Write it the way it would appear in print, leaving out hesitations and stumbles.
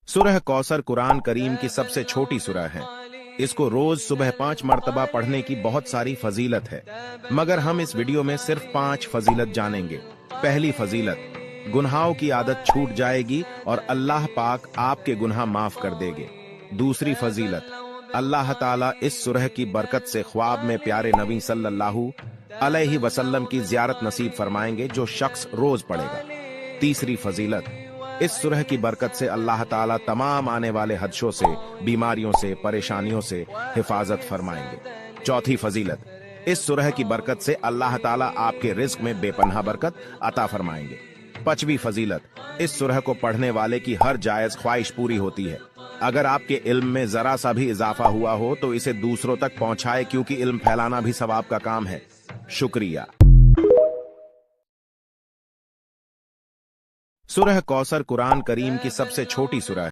सूरह कौसर कुरान करीम की सबसे छोटी सूरह है। इसको रोज सुबह 5 मरतबा पढ़ने की बहुत सारी फजीलत है, मगर हम इस वीडियो में सिर्फ 5 फजीलत जानेंगे। पहली फजीलत, गुनाहों की आदत छूट जाएगी और अल्लाह पाक आपके गुनाह माफ कर देंगे। दूसरी फजीलत, अल्लाह ताला इस सूरह की बरकत से ख्वाब में प्यारे नबी सल्लल्लाहु अलैहि वसल्लम की जियारत नसीब फरमाएंगे जो शख्स रोज पढ़ेगा। तीसरी फजीलत, इस सूरह की बरकत से अल्लाह ताला तमाम आने वाले हदशों से, बीमारियों से, परेशानियों से हिफाजत फरमाएंगे। चौथी फजीलत, इस सूरह की बरकत से अल्लाह ताला आपके रिज्क में बेपनाह बरकत अता फरमाएंगे। पांचवी फजीलत, इस सूरह को पढ़ने वाले की हर जायज ख्वाहिश पूरी होती है। अगर आपके इल्म में जरा सा भी इजाफा हुआ हो तो इसे दूसरों तक पहुंचाए, क्योंकि इल्म फैलाना भी सवाब का काम है। शुक्रिया। सूरह कौसर कुरान करीम की सबसे छोटी सूरह